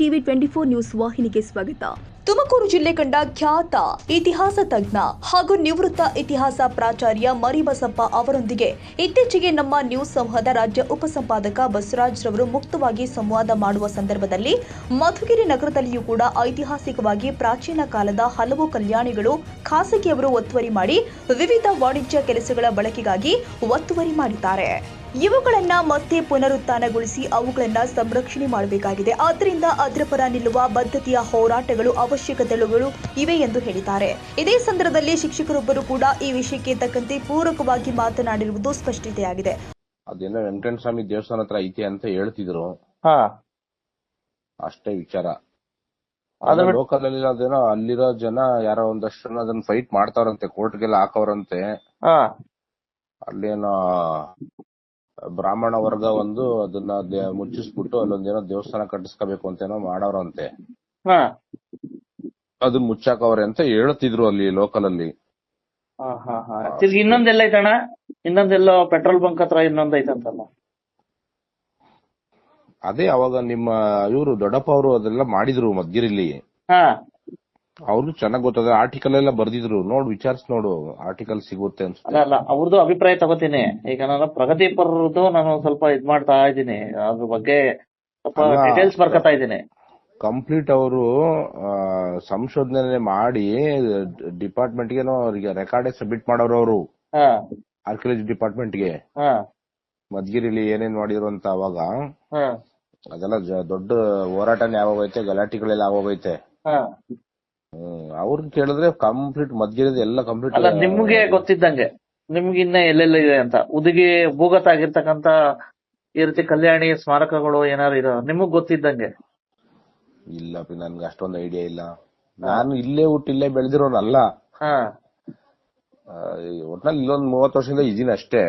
TV 24 news ವಾಹಿನಿಗೆ ಸ್ವಾಗತ. ತುಮಕೂರು ಜಿಲ್ಲೆ ಕಂಡ ಖ್ಯಾತ ಇತಿಹಾಸ ತಜ್ಞ ಹಾಗೂ ನಿವೃತ್ತ ಇತಿಹಾಸ ಪ್ರಾಚಾರ್ಯ ಮರಿಬಸಪ್ಪ ಅವರೊಂದಿಗೆ ಇತ್ತೀಚೆಗೆ ನಮ್ಮ ನ್ಯೂಸ್ ಸಮೂಹದ ರಾಜ್ಯ ಉಪಸಂಪಾದಕ ಬಸವರಾಜ್ ರವರು ಮುಕ್ತವಾಗಿ ಸಂವಾದ ಮಾಡುವ ಸಂದರ್ಭದಲ್ಲಿ ಮಧುಗಿರಿ ನಗರದಲ್ಲಿಯೂ ಕೂಡ ಐತಿಹಾಸಿಕವಾಗಿ ಪ್ರಾಚೀನ ಕಾಲದ ಹಲವು ಕಲ್ಯಾಣಿಗಳು ಖಾಸಗಿಯವರು ಒತ್ತುವರಿ ಮಾಡಿ ವಿವಿಧ ವಾಣಿಜ್ಯ ಕೆಲಸಗಳ ಬಳಕೆಗಾಗಿ ಒತ್ತುವರಿ ಮಾಡಿದ್ದಾರೆ. ಇವುಗಳನ್ನ ಮತ್ತೆ ಪುನರುತ್ಥಾನಗೊಳಿಸಿ ಅವುಗಳನ್ನ ಸಂರಕ್ಷಣೆ ಮಾಡಬೇಕಾಗಿದೆ. ಆದ್ದರಿಂದ ಅದರ ಪರ ನಿಲ್ಲುವ ಬದ್ಧತೆಯ ಹೋರಾಟಗಳು ಅವಶ್ಯಕತೆಗಳು ಇವೆ ಎಂದು ಹೇಳಿದ್ದಾರೆ. ಇದೇ ಸಂದರ್ಭದಲ್ಲಿ ಶಿಕ್ಷಕರೊಬ್ಬರು ಕೂಡ ಈ ವಿಷಯಕ್ಕೆ ತಕ್ಕಂತೆ ಪೂರಕವಾಗಿ ಮಾತನಾಡಿರುವುದು ಸ್ಪಷ್ಟತೆಯಾಗಿದೆ. ಅದೇನೋ ವೆಂಕಟೇಶ್ವರ ಸ್ವಾಮಿ ದೇವಸ್ಥಾನ ಹತ್ರ ಐತಿ ಅಂತ ಹೇಳ್ತಿದ್ರು, ಅಷ್ಟೇ ವಿಚಾರ. ಲೋಕಲ್ ಅಲ್ಲಿ ಅದೇನೋ ಅಲ್ಲಿರೋ ಜನ ಯಾರೋ ಒಂದಷ್ಟು ಜನ ಅದನ್ನ ಫೈಟ್ ಮಾಡ್ತಾವ್ರಂತೆ, ಕೋರ್ಟ್ಗೆಲ್ಲ ಹಾಕವ್ರಂತೆ. ಅಲ್ಲೇನೋ ಬ್ರಾಹ್ಮಣ ವರ್ಗ ಒಂದು ಅದನ್ನ ಮುಚ್ಚಿಸ್ಬಿಟ್ಟು ಅಲ್ಲೊಂದೇನೋ ದೇವಸ್ಥಾನ ಕಟ್ಟಿಸ್ಕೋಬೇಕು ಅಂತೇನೋ ಮಾಡವ್ರಂತೆ. ಅದನ್ನ ಮುಚ್ಚಾಕವ್ರೆ ಅಂತ ಹೇಳ್ತಿದ್ರು ಅಲ್ಲಿ ಲೋಕಲ್ ಅಲ್ಲಿ. ಇನ್ನೊಂದೆಲ್ಲ ಐತಣ್ಣ, ಇನ್ನೊಂದೆಲ್ಲೋ ಪೆಟ್ರೋಲ್ ಬಂಕ್ ಹತ್ರ ಇನ್ನೊಂದೈತಂತಲ್ಲ. ಅದೇ ಅವಾಗ ನಿಮ್ಮ ಇವರು ದೊಡ್ಡಪ್ಪ ಅವರು ಅದೆಲ್ಲ ಮಾಡಿದ್ರು ಮದ್ಗಿರಿಲಿ. ಅವ್ರಿಗೂ ಚೆನ್ನಾಗ್ ಗೊತ್ತದ, ಆರ್ಟಿಕಲ್ ಎಲ್ಲ ಬರ್ದಿದ್ರು. ನೋಡು, ವಿಚಾರಿಸಿ ನೋಡು, ಆರ್ಟಿಕಲ್ ಸಿಗುತ್ತೆ ಅನ್ಸುತ್ತೆ. ಅಲ್ಲ ಅವ್ರದ್ದು ಅಭಿಪ್ರಾಯ ತಗೋತೀನಿ. ಈಗ ನಾನು ಪ್ರಗತಿಪರದ್ದು ನಾನು ಸ್ವಲ್ಪ ಇದ್ ಮಾಡ್ತಾ ಇದ್ದೀನಿ, ಅದ್ರ ಬಗ್ಗೆ ಸ್ವಲ್ಪ ಡೀಟೇಲ್ಸ್ ಬರ್ಕತಾ ಇದ್ದೀನಿ. ಕಂಪ್ಲೀಟ್ ಅವರು ಸಂಶೋಧನೆ ಮಾಡಿ ಡಿಪಾರ್ಟ್ಮೆಂಟ್ ಗೆ ಅವ್ರಿಗೆ ರೆಕಾರ್ಡ್ ಸಬ್ಮಿಟ್ ಮಾಡೋರು ಅವರು, ಆರ್ಕಿಯಾಲಜಿ ಡಿಪಾರ್ಟ್ಮೆಂಟ್ ಗೆ. ಮದ್ಗಿರಿಲಿ ಏನೇನ್ ಮಾಡಿದ್ರು ಅಂತ ಅವಾಗ ಅದೆಲ್ಲ ದೊಡ್ಡ ಹೋರಾಟನೇ ಆಗೋಗೈತೆ, ಗಲಾಟೆಗಳೆಲ್ಲ ಆಗೋಗೈತೆ. ಅವ್ರನ್ನ ಕೇಳಿದ್ರೆ ಕಂಪ್ಲೀಟ್ ಮದ್ಗಿರಿದ ಎಲ್ಲ ಕಂಪ್ಲೀಟ್. ಅಲ್ಲ, ನಿಮ್ಗೆ ಗೊತ್ತಿದ್ದಂಗೆ ನಿಮ್ಗೆ ಇನ್ನ ಎಲ್ಲೆಲ್ಲ ಇದೆ ಅಂತ ಉದಿಗೆ ಭೂಗತ ಆಗಿರ್ತಕ್ಕಂತ ಈ ರೀತಿ ಕಲ್ಯಾಣಿ ಸ್ಮಾರಕಗಳು ಏನಾರು ಇರೋ ನಿಮಗ್ ಗೊತ್ತಿದ್ದಂಗೆ? ಇಲ್ಲ, ನನ್ಗೆ ಅಷ್ಟೊಂದು ಐಡಿಯಾ ಇಲ್ಲ. ನಾನು ಇಲ್ಲೇ ಹುಟ್ಟು ಇಲ್ಲೇ ಬೆಳೆದಿರೋನಲ್ಲ. ಒಟ್ನಲ್ಲಿ ಇಲ್ಲೊಂದ್ 30 ವರ್ಷದಿಂದ ಇದೀನಿ ಅಷ್ಟೇ.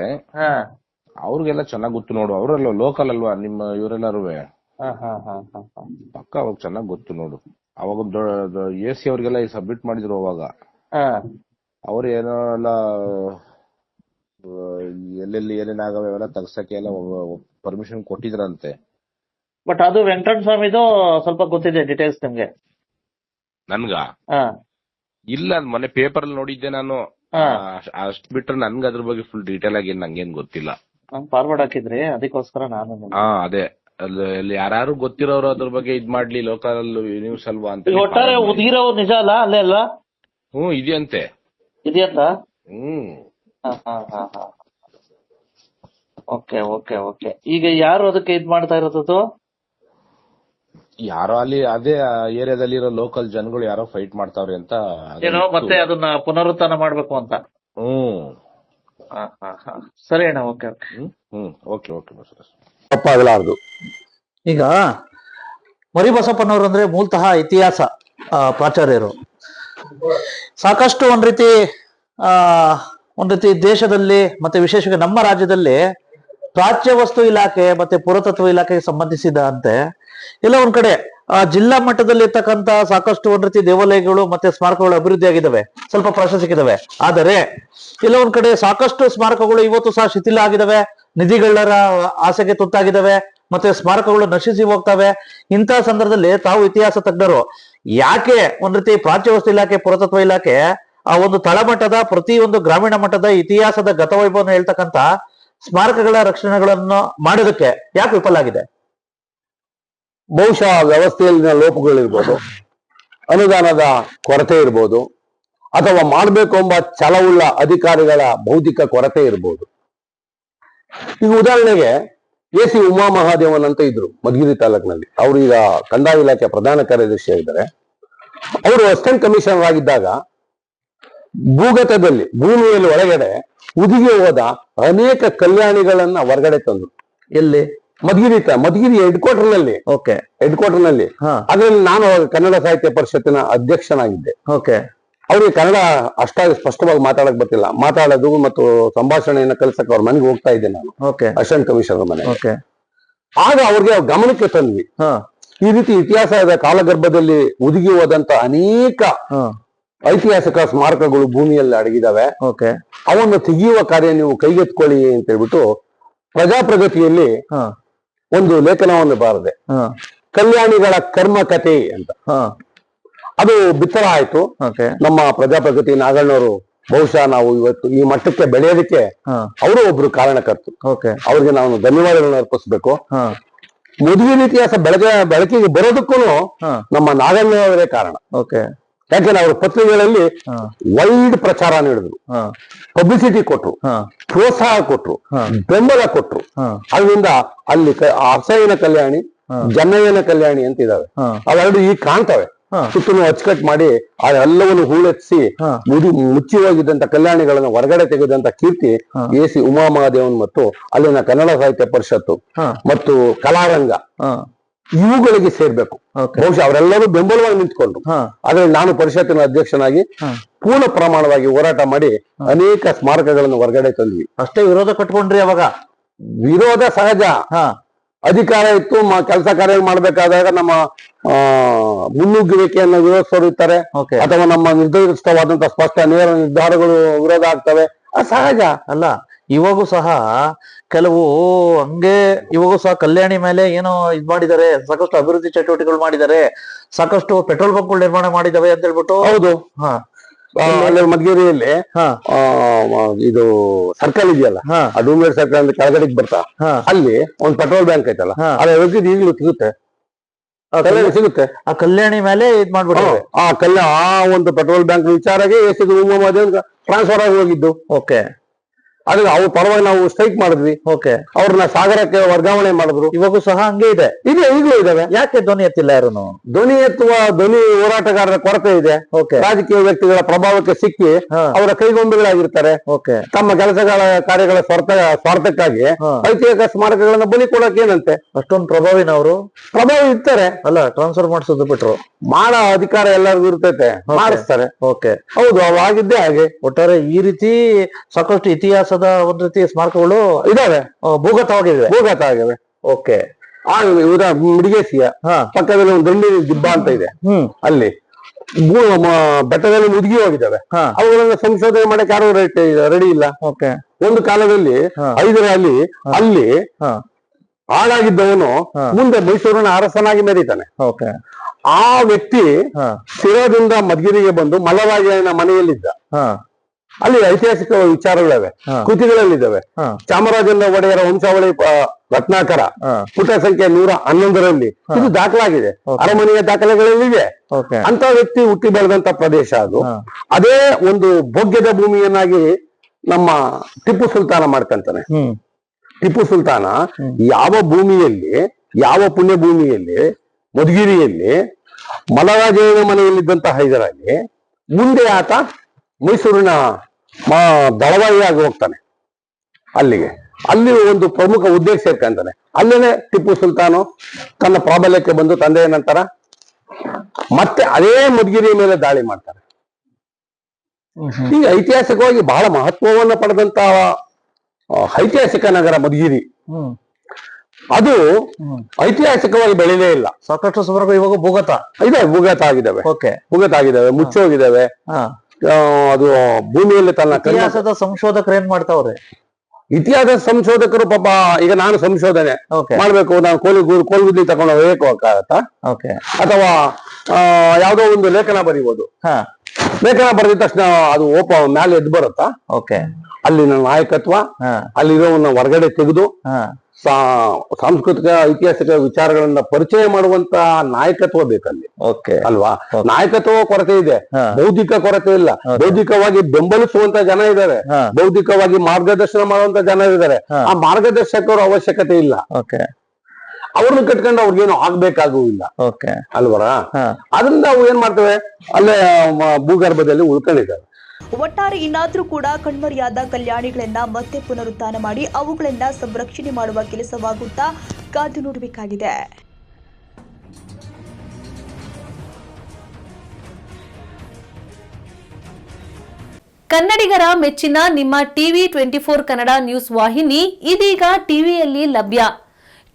ಅವ್ರಿಗೆಲ್ಲ ಚೆನ್ನಾಗ್ ಗೊತ್ತು ನೋಡು, ಅವರೆಲ್ಲ ಲೋಕಲ್ ಅಲ್ವಾ ನಿಮ್ಮ ಇವರೆಲ್ಲರೂ. ಪಕ್ಕ ಅವಾಗ ಚೆನ್ನಾಗ್ ಗೊತ್ತು ನೋಡು. ಅವಾಗ AC ಅವ್ರಿಗೆಲ್ಲ ಸಬ್ಮಿಟ್ ಮಾಡಿದ್ರು ಅವಾಗ. ಅವ್ರು ಏನೋ ಎಲ್ಲ ಎಲ್ಲೆಲ್ಲಿ ಏನೇನಾಗವೆ ಅವೆಲ್ಲ ತಗ್ಸಕ್ಕೆ ಎಲ್ಲ ಪರ್ಮಿಷನ್ ಕೊಟ್ಟಿದ್ರಂತೆ. ಬಟ್ ಅದು ವೆಂಕಟೇಶ್ವರ ಸ್ವಾಮಿದು ಸ್ವಲ್ಪ ಗೊತ್ತಿದೆ ಡೀಟೇಲ್ಸ್ ನಿಮ್ಗೆ? ನನ್ಗ ಇಲ್ಲ, ಮೊನ್ನೆ ಪೇಪರ್ ಅಲ್ಲಿ ನೋಡಿದ್ದೆ ನಾನು. ಅಷ್ಟ್ ಬಿಟ್ರೆ ನನ್ಗೆ ಅದ್ರ ಬಗ್ಗೆ ಫುಲ್ ಡೀಟೇಲ್ ಆಗಿ ನಂಗೇನ್ ಗೊತ್ತಿಲ್ಲ. ಫಾರ್ವರ್ಡ್ ಹಾಕಿದ್ರಿ, ಅದಕ್ಕೋಸ್ಕರ ನಾನು. ಅದೇ ಅಲ್ಲಿ ಯಾರು ಗೊತ್ತಿರೋರು ಅದ್ರ ಬಗ್ಗೆ ಇದ್ ಮಾಡ್ಲಿ, ಲೋಕಲ್ ನ್ಯೂಸ್ ಅಲ್ವಾ ಅಂತ. ಒಟ್ಟಾರೆ ಉದ್ಗಿರೋ ನಿಜ ಅಲ್ಲ ಅಲ್ಲೇ ಅಲ್ಲ? ಇದೆಯಂತೆ. ಇದೆಯಂತ? Okay okay okay. ಈಗ ಯಾರು ಅದಕ್ಕೆ ಇದ್ ಮಾಡ್ತಾ ಇರೋದು? ಯಾರೋ ಅಲ್ಲಿ ಅದೇ ಏರಿಯಾದಲ್ಲಿ ಇರೋ ಲೋಕಲ್ ಜನಗಳು ಯಾರೋ ಫೈಟ್ ಮಾಡ್ತಾವ್ರಿ ಅಂತ. ಏನೋ ಮತ್ತೆ ಅದನ್ನ ಪುನರುತ್ಥಾನ ಮಾಡ್ಬೇಕು ಅಂತ. ಸರಿ ಅಣ್ಣ, ಓಕೆ ಓಕೆ ಓಕೆ ಓಕೆ. ತಪ್ಪಾಗಲಾರದು. ಈಗ ಮರಿಬಸಪ್ಪನವರು ಅಂದ್ರೆ ಮೂಲತಃ ಇತಿಹಾಸ ಪ್ರಾಚಾರ್ಯರು. ಸಾಕಷ್ಟು ಒಂದ್ ರೀತಿ ದೇಶದಲ್ಲಿ ಮತ್ತೆ ವಿಶೇಷವಾಗಿ ನಮ್ಮ ರಾಜ್ಯದಲ್ಲಿ ಪ್ರಾಚ್ಯ ವಸ್ತು ಇಲಾಖೆ ಮತ್ತೆ ಪುರಾತತ್ವ ಇಲಾಖೆಗೆ ಸಂಬಂಧಿಸಿದಂತೆ ಎಲ್ಲ ಒಂದ್ ಕಡೆ ಜಿಲ್ಲಾ ಮಟ್ಟದಲ್ಲಿ ಇರ್ತಕ್ಕಂತ ಸಾಕಷ್ಟು ಒಂದ್ ರೀತಿ ದೇವಾಲಯಗಳು ಮತ್ತೆ ಸ್ಮಾರಕಗಳು ಅಭಿವೃದ್ಧಿ ಆಗಿದ್ದಾವೆ, ಸ್ವಲ್ಪ ಪ್ರಶಸ್ತಿಗಿದ್ದಾವೆ. ಆದರೆ ಎಲ್ಲ ಒಂದ್ ಕಡೆ ಸಾಕಷ್ಟು ಸ್ಮಾರಕಗಳು ಇವತ್ತು ಸಹ ಶಿಥಿಲ ಆಗಿದ್ದಾವೆ, ನಿಧಿಗಳರ ಆಸೆಗೆ ತುತ್ತಾಗಿದ್ದಾವೆ, ಮತ್ತೆ ಸ್ಮಾರಕಗಳು ನಶಿಸಿ ಹೋಗ್ತವೆ. ಇಂತಹ ಸಂದರ್ಭದಲ್ಲಿ ತಾವು ಇತಿಹಾಸ ತಜ್ಞರು ಯಾಕೆ ಒಂದ್ ರೀತಿ ಪ್ರಾಚ್ಯ ವಸ್ತು ಇಲಾಖೆ ಪುರಾತತ್ವ ಇಲಾಖೆ ಆ ಒಂದು ತಳಮಟ್ಟದ ಪ್ರತಿಯೊಂದು ಗ್ರಾಮೀಣ ಮಟ್ಟದ ಇತಿಹಾಸದ ಗತವೈಭವವನ್ನು ಹೇಳ್ತಕ್ಕಂತ ಸ್ಮಾರಕಗಳ ರಕ್ಷಣೆಗಳನ್ನು ಮಾಡೋದಕ್ಕೆ ಯಾಕೆ ವಿಫಲ ಆಗಿದೆ? ಬಹುಶಃ ವ್ಯವಸ್ಥೆಯಲ್ಲಿನ ಲೋಪಗಳಿರ್ಬೋದು, ಅನುದಾನದ ಕೊರತೆ ಇರ್ಬೋದು, ಅಥವಾ ಮಾಡಬೇಕು ಎಂಬ ಛಲವುಳ್ಳ ಅಧಿಕಾರಿಗಳ ಬೌದ್ಧಿಕ ಕೊರತೆ ಇರ್ಬೋದು. ಈಗ ಉದಾಹರಣೆಗೆ AC ಉಮಾ ಮಹಾದೇವನ್ ಅಂತ ಇದ್ರು ಮಧುಗಿರಿ ತಾಲೂಕಿನಲ್ಲಿ. ಅವರು ಈಗ ಕಂದಾಯ ಇಲಾಖೆ ಪ್ರಧಾನ ಕಾರ್ಯದರ್ಶಿ ಆಗಿದ್ದಾರೆ. ಅವರು ಅಸಿಸ್ಟೆಂಟ್ ಕಮಿಷನರ್ ಆಗಿದ್ದಾಗ ಭೂಗತದಲ್ಲಿ ಭೂಮಿಯಲ್ಲಿ ಒಳಗಡೆ ಉದಿಗೆ ಹೋದ ಅನೇಕ ಕಲ್ಯಾಣಿಗಳನ್ನ ಹೊರಗಡೆ ತಂದ್ರು. ಎಲ್ಲಿ? ಮಧುಗಿರಿ ಹೆಡ್ ಕ್ವಾರ್ಟರ್ ನಲ್ಲಿ. ಅದ್ರಲ್ಲಿ ನಾನು ಕನ್ನಡ ಸಾಹಿತ್ಯ ಪರಿಷತ್ತಿನ ಅಧ್ಯಕ್ಷನಾಗಿದ್ದೆ. ಅವ್ರಿಗೆ ಕನ್ನಡ ಅಷ್ಟಾಗಿ ಸ್ಪಷ್ಟವಾಗಿ ಮಾತಾಡಕ್ ಬರ್ತಿಲ್ಲ. ಮಾತಾಡೋದು ಮತ್ತು ಸಂಭಾಷಣೆಯನ್ನ ಕಲಿಸಕ್ಕೆ ಅವ್ರ ಮನೆಗೆ ಹೋಗ್ತಾ ಇದ್ದೆ ನಾನು, ಅಸಿಸ್ಟೆಂಟ್ ಕಮಿಷನರ್ ಮನೆ. ಆಗ ಅವ್ರಿಗೆ ಗಮನಕ್ಕೆ ತಂದ್ವಿ, ಈ ರೀತಿ ಇತಿಹಾಸದ ಕಾಲಗರ್ಭದಲ್ಲಿ ಉದುಗಿ ಹೋದಂತ ಅನೇಕ ಐತಿಹಾಸಿಕ ಸ್ಮಾರಕಗಳು ಭೂಮಿಯಲ್ಲಿ ಅಡಗಿದಾವೆ, ಅವನ್ನು ತೆಗೆಯುವ ಕಾರ್ಯ ನೀವು ಕೈಗೆತ್ಕೊಳ್ಳಿ ಅಂತ ಹೇಳ್ಬಿಟ್ಟು ಪ್ರಜಾಪ್ರಗತಿಯಲ್ಲಿ ಒಂದು ಲೇಖನವನ್ನು ಬಾರದೆ. ಕಲ್ಯಾಣಿಗಳ ಕರ್ಮ ಕಥೆ ಅಂತ. ಅದು ಬಿತ್ತರ ಆಯ್ತು. ನಮ್ಮ ಪ್ರಜಾಪ್ರಗತಿ ನಾಗಣ್ಣವರು ಬಹುಶಃ ನಾವು ಇವತ್ತು ಈ ಮಟ್ಟಕ್ಕೆ ಬೆಳೆಯೋದಕ್ಕೆ ಅವರು ಒಬ್ರು ಕಾರಣಕರ್ತರು. ಅವ್ರಿಗೆ ನಾವು ಧನ್ಯವಾದಗಳನ್ನ ಅರ್ಪಿಸ್ಬೇಕು. ಮಧುಗಿರಿ ಇತಿಹಾಸ ಬೆಳಕಿಗೆ ಬರೋದಕ್ಕೂ ನಮ್ಮ ನಾಗಣ್ಣವರೇ ಕಾರಣ. ಯಾಕೆಂದ್ರೆ ಅವ್ರ ಪತ್ರಿಕೆಗಳಲ್ಲಿ ವೈಡ್ ಪ್ರಚಾರ ನೀಡಿದ್ರು, ಪಬ್ಲಿಸಿಟಿ ಕೊಟ್ರು, ಪ್ರೋತ್ಸಾಹ ಕೊಟ್ರು, ಬೆಂಬಲ ಕೊಟ್ರು. ಅದರಿಂದ ಅಲ್ಲಿ ಅಸಹ್ಯನ ಕಲ್ಯಾಣಿ, ಜನ್ನಯ್ಯನ ಕಲ್ಯಾಣಿ ಅಂತ ಇದಾವೆ. ಅವೆರಡು ಈಗ ಕಾಣ್ತವೆ. ಸುತ್ತಲೂ ಅಚ್ಚುಕಟ್ಟು ಮಾಡಿ ಎಲ್ಲವನ್ನು ಹೂಳೆತ್ಸಿ ಮುಚ್ಚಿ ಹೋಗಿದ್ದಂತ ಕಲ್ಯಾಣಿಗಳನ್ನ ಹೊರಗಡೆ ತೆಗೆದಂತ ಕೀರ್ತಿ AC ಉಮಾಮಹಾದೇವನ್ ಮತ್ತು ಅಲ್ಲಿನ ಕನ್ನಡ ಸಾಹಿತ್ಯ ಪರಿಷತ್ತು ಮತ್ತು ಕಲಾರಂಗ ಇವುಗಳಿಗೆ ಸೇರ್ಬೇಕು. ಬಹುಶಃ ಅವರೆಲ್ಲರೂ ಬೆಂಬಲವಾಗಿ ನಿಂತ್ಕೊಂಡ್ರು. ಆದ್ರೆ ನಾನು ಪರಿಷತ್ತಿನ ಅಧ್ಯಕ್ಷನಾಗಿ ಪೂರ್ಣ ಪ್ರಮಾಣವಾಗಿ ಹೋರಾಟ ಮಾಡಿ ಅನೇಕ ಸ್ಮಾರಕಗಳನ್ನು ಹೊರಗಡೆ ತಂದ್ವಿ. ಅಷ್ಟೇ ವಿರೋಧ ಕಟ್ಕೊಂಡ್ರಿ ಅವಾಗ? ವಿರೋಧ ಸಹಜ. ಅಧಿಕಾರ ಇತ್ತು, ಕೆಲಸ ಕಾರ್ಯ ಮಾಡ್ಬೇಕಾದಾಗ ನಮ್ಮ ಮುನ್ನುಗ್ಗುವಿಕೆಯನ್ನು ವಿರೋಧಿಸೋರು ಇರ್ತಾರೆ, ಅಥವಾ ನಮ್ಮ ನಿರ್ದಿಷ್ಟವಾದಂತಹ ಸ್ಪಷ್ಟ ನೇರ ನಿರ್ಧಾರಗಳು ವಿರೋಧ ಆಗ್ತವೆ. ಅದು ಸಹಜ ಅಲ್ಲ. ಇವಾಗೂ ಸಹ ಕೆಲವು ಹಂಗೆ ಇವಾಗೂ ಸಹ ಕಲ್ಯಾಣಿ ಮೇಲೆ ಏನೋ ಇದ್ ಮಾಡಿದ್ದಾರೆ, ಸಾಕಷ್ಟು ಅಭಿವೃದ್ಧಿ ಚಟುವಟಿಕೆಗಳು ಮಾಡಿದ್ದಾರೆ, ಸಾಕಷ್ಟು ಪೆಟ್ರೋಲ್ ಬಂಕ್ಗಳು ನಿರ್ಮಾಣ ಮಾಡಿದಾವೆ ಅಂತ ಹೇಳ್ಬಿಟ್ಟು. ಹೌದು. ಮಧುಗಿರಿಯಲ್ಲಿ ಇದು ಸರ್ಕಲ್ ಇದೆಯಲ್ಲ, ಆ ಡೂಮ್ಲೇಡ್ ಸರ್ಕಲ್ ಅಂತ ಕೆಳಗಡೆಗೆ ಬರ್ತಾ ಅಲ್ಲಿ ಒಂದು ಪೆಟ್ರೋಲ್ ಬ್ಯಾಂಕ್ ಐತಲ್ಲ, ಅದ್ರ ಈಗಲೂ ಸಿಗುತ್ತೆ. ಆ ಕಲ್ಯಾಣಿ ಮೇಲೆ ಇದ್ ಮಾಡ್ಬಿಟ್ಟು ಆ ಒಂದು ಪೆಟ್ರೋಲ್ ಬ್ಯಾಂಕ್ ವಿಚಾರಕ್ಕೆ ಟ್ರಾನ್ಸ್ಫರ್ ಆಗಿ ಹೋಗಿದ್ದು. ಅದ್ರ ಅವ್ರ ಪರವಾಗಿ ನಾವು ಸ್ಟ್ರೈಕ್ ಮಾಡಿದ್ವಿ. ಅವ್ರನ್ನ ಸಾಗರಕ್ಕೆ ವರ್ಗಾವಣೆ ಮಾಡಿದ್ರು. ಇವಾಗೂ ಸಹ ಹಂಗೆ ಇದೆ, ಈಗಲೂ ಇದಾವೆ. ಯಾಕೆ ಧ್ವನಿ ಎತ್ತಿಲ್ಲ ಯಾರು? ಧ್ವನಿ ಹೋರಾಟಗಾರರ ಕೊರತೆ ಇದೆ. ರಾಜಕೀಯ ವ್ಯಕ್ತಿಗಳ ಪ್ರಭಾವಕ್ಕೆ ಸಿಕ್ಕಿ ಅವರ ಕೈಗೊಂಬೆಗಳಾಗಿರ್ತಾರೆ. ತಮ್ಮ ಕೆಲಸಗಳ ಕಾರ್ಯಗಳ ಸ್ವಾರ್ಥಕ್ಕಾಗಿ ಐತಿಹಾಸಿಕ ಸ್ಮಾರಕಗಳನ್ನ ಬಲಿ ಕೊಡಕ್ ಏನಂತೆ? ಅಷ್ಟೊಂದು ಪ್ರಭಾವಿ ಇರ್ತಾರೆ. ಅಲ್ಲ, ಟ್ರಾನ್ಸ್ಫರ್ ಮಾಡಿಸೋದು ಬಿಟ್ರು ಮಾಡೋ ಅಧಿಕಾರ ಎಲ್ಲರಿಗೂ ಇರ್ತೈತೆ, ಮಾಡಿಸ್ತಾರೆ. ಹೌದು, ಅವಾಗಿದ್ದೇ ಹಾಗೆ. ಒಟ್ಟಾರೆ ಈ ರೀತಿ ಸಾಕಷ್ಟು ಇತಿಹಾಸದ ಒಂದ್ ರೀತಿ ಸ್ಮಾರಕಗಳು ಇದಾವೆ, ಭೂಗತವಾಗಿವೆ. ಮಿಡಿಗೇಸಿಯ ಪಕ್ಕದಲ್ಲಿ ಒಂದು ದಂಡಿ ದಿಬ್ಬ ಅಂತ ಇದೆ, ಅಲ್ಲಿ ಬೆಟ್ಟದಲ್ಲಿ ಮುದುಗಿ ಹೋಗಿದ್ದಾವೆ. ಅವುಗಳನ್ನ ಸಂಶೋಧನೆ ಮಾಡಕ್ಕೆ ಯಾರು ರೆಡಿ ಇಲ್ಲ. ಒಂದು ಕಾಲದಲ್ಲಿ ಹೈದರಾಲಿ ಅಲ್ಲಿ ಹಾಳಾಗಿದ್ದವನು ಮುಂದೆ ಮೈಸೂರಿನ ಅರಸನಾಗಿ ಮೆರೀತಾನೆ. ಆ ವ್ಯಕ್ತಿ ಶಿರದಿಂದ ಮಧುಗಿರಿಗೆ ಬಂದು ಮಲ್ಲರಾಜನ ಮನೆಯಲ್ಲಿದ್ದ. ಅಲ್ಲಿ ಐತಿಹಾಸಿಕ ವಿಚಾರಗಳಿವೆ, ಕೃತಿಗಳಲ್ಲಿದ್ದಾವೆ. ಚಾಮರಾಜೇಂದ್ರ ಒಡೆಯರ ವಂಶಾವಳಿ ರತ್ನಾಕರ ಪುಟ ಸಂಖ್ಯೆ 111ರಲ್ಲಿ ಇದು ದಾಖಲಾಗಿದೆ. ಅರಮನೆಯ ದಾಖಲೆಗಳಲ್ಲಿದೆ. ಅಂತ ವ್ಯಕ್ತಿ ಹುಟ್ಟಿ ಬೆಳೆದಂತ ಪ್ರದೇಶ ಅದು. ಅದೇ ಒಂದು ಭೋಗ್ಯದ ಭೂಮಿಯನ್ನಾಗಿ ನಮ್ಮ ಟಿಪ್ಪು ಸುಲ್ತಾನ ಮಾಡ್ಕಂತಾನೆ. ಟಿಪ್ಪು ಸುಲ್ತಾನ ಯಾವ ಭೂಮಿಯಲ್ಲಿ, ಯಾವ ಪುಣ್ಯ ಭೂಮಿಯಲ್ಲಿ, ಮಧುಗಿರಿಯಲ್ಲಿ ಮಲ್ಲರಾಜೇಂದ್ರ ಮನೆಯಲ್ಲಿದ್ದಂತ ಹೈದರಾಲಿ, ಮುಂದೆ ಆತ ಮೈಸೂರಿನ ದಳವಾಯಿಯಾಗಿ ಹೋಗ್ತಾನೆ ಅಲ್ಲಿಗೆ. ಅಲ್ಲಿ ಒಂದು ಪ್ರಮುಖ ಉದ್ದೇಶ ಸೇರ್ಕೊಂತಾನೆ. ಅಲ್ಲೇನೆ ಟಿಪ್ಪು ಸುಲ್ತಾನು ತನ್ನ ಪ್ರಾಬಲ್ಯಕ್ಕೆ ಬಂದು ತಂದೆಯ ನಂತರ ಮತ್ತೆ ಅದೇ ಮಧುಗಿರಿಯ ಮೇಲೆ ದಾಳಿ ಮಾಡ್ತಾರೆ. ಈಗ ಐತಿಹಾಸಿಕವಾಗಿ ಬಹಳ ಮಹತ್ವವನ್ನು ಪಡೆದಂತ ಐತಿಹಾಸಿಕ ನಗರ ಮಧುಗಿರಿ. ಅದು ಐತಿಹಾಸಿಕವಾಗಿ ಬೆಳೆಯಲೇ ಇಲ್ಲ. ಸಾಕಷ್ಟು ಸ್ಮಾರಕ ಇವಾಗ ಭೂಗತ ಆಗಿದ್ದಾವೆ, ಮುಚ್ಚೋಗಿದ್ದಾವೆ. ಅದು ಭೂಮಿಯಲ್ಲಿ ತನ್ನ ಇತಿಹಾಸದ ಸಂಶೋಧಕರು ಏನ್ ಮಾಡ್ತಾವ್ರೆ? ಇತಿಹಾಸ ಸಂಶೋಧಕರು ಪಾಪ, ಈಗ ನಾನು ಸಂಶೋಧನೆ ಮಾಡ್ಬೇಕು, ನಾನು ಕೋಲ್ಗುದ್ಲಿ ತಗೊಂಡು ಹೋಗಕ್ಕಾಗತ್ತಾ? ಅಥವಾ ಯಾವ್ದೋ ಒಂದು ಲೇಖನ ಬರೀಬಹುದು. ಲೇಖನ ಬರೆದಿದ ತಕ್ಷಣ ಅದು ಮ್ಯಾಲೆ ಎದ್ದು ಬರುತ್ತಾ? ಅಲ್ಲಿನ ನಾಯಕತ್ವ, ಅಲ್ಲಿರೋವನ್ನ ಹೊರಗಡೆ ತೆಗೆದು ಸಾಂಸ್ಕೃತಿಕ ಐತಿಹಾಸಿಕ ವಿಚಾರಗಳನ್ನ ಪರಿಚಯ ಮಾಡುವಂತ ನಾಯಕತ್ವ ಬೇಕಲ್ಲಿ. ಅಲ್ವಾ? ನಾಯಕತ್ವ ಕೊರತೆ ಇದೆ, ಬೌದ್ಧಿಕ ಕೊರತೆ ಇಲ್ಲ. ಬೌದ್ಧಿಕವಾಗಿ ಬೆಂಬಲಿಸುವಂತ ಜನ ಇದ್ದಾರೆ, ಬೌದ್ಧಿಕವಾಗಿ ಮಾರ್ಗದರ್ಶನ ಮಾಡುವಂತ ಜನ ಇದ್ದಾರೆ. ಆ ಮಾರ್ಗದರ್ಶಕರ ಅವಶ್ಯಕತೆ ಇಲ್ಲ. ಅವ್ರನ್ನ ಕಟ್ಕೊಂಡು ಅವ್ರಿಗೇನು ಆಗ್ಬೇಕಾಗುವುದಿಲ್ಲ ಅಲ್ವರ. ಅದರಿಂದ ಅವು ಏನ್ ಮಾಡ್ತೇವೆ, ಅಲ್ಲೇ ಭೂಗರ್ಭದಲ್ಲಿ ಉಳ್ಕೊಂಡಿದ್ದಾರೆ. ಒಟ್ಟಾರೆ ಇನ್ನಾದ್ರೂ ಕೂಡ ಕಣ್ಮರೆಯಾದ ಕಲ್ಯಾಣಿಗಳನ್ನ ಮತ್ತೆ ಪುನರುತ್ಥಾನ ಮಾಡಿ ಅವುಗಳನ್ನ ಸಂರಕ್ಷಣೆ ಮಾಡುವ ಕೆಲಸವಾಗುತ್ತಾ ಕಾದು ನೋಡಬೇಕಾಗಿದೆ. ಕನ್ನಡಿಗರ ಮೆಚ್ಚಿನ ನಿಮ್ಮ ಟಿವಿ 24 ಕನ್ನಡ ನ್ಯೂಸ್ ವಾಹಿನಿ ಇದೀಗ ಟಿವಿಯಲ್ಲಿ ಲಭ್ಯ.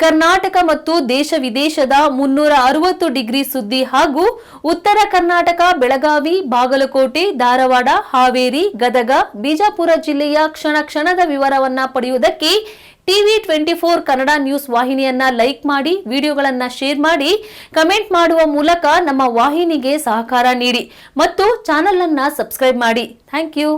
ಕರ್ನಾಟಕ ಮತ್ತು ದೇಶ ವಿದೇಶದ 360 ಡಿಗ್ರಿ ಸುದ್ದಿ ಹಾಗೂ ಉತ್ತರ ಕರ್ನಾಟಕ, ಬೆಳಗಾವಿ, ಬಾಗಲಕೋಟೆ, ಧಾರವಾಡ, ಹಾವೇರಿ, ಗದಗ, ಬಿಜಾಪುರ ಜಿಲ್ಲೆಯ ಕ್ಷಣ ಕ್ಷಣದ ವಿವರವನ್ನ ಪಡೆಯುವುದಕ್ಕೆ ಟಿವಿ 24 ಕನ್ನಡ ನ್ಯೂಸ್ ವಾಹಿನಿಯನ್ನ ಲೈಕ್ ಮಾಡಿ, ವಿಡಿಯೋಗಳನ್ನ ಶೇರ್ ಮಾಡಿ, ಕಮೆಂಟ್ ಮಾಡುವ ಮೂಲಕ ನಮ್ಮ ವಾಹಿನಿಗೆ ಸಹಕಾರ ನೀಡಿ ಮತ್ತು ಚಾನೆಲ್ ಅನ್ನ ಸಬ್ಸ್ಕ್ರೈಬ್ ಮಾಡಿ. Thank you.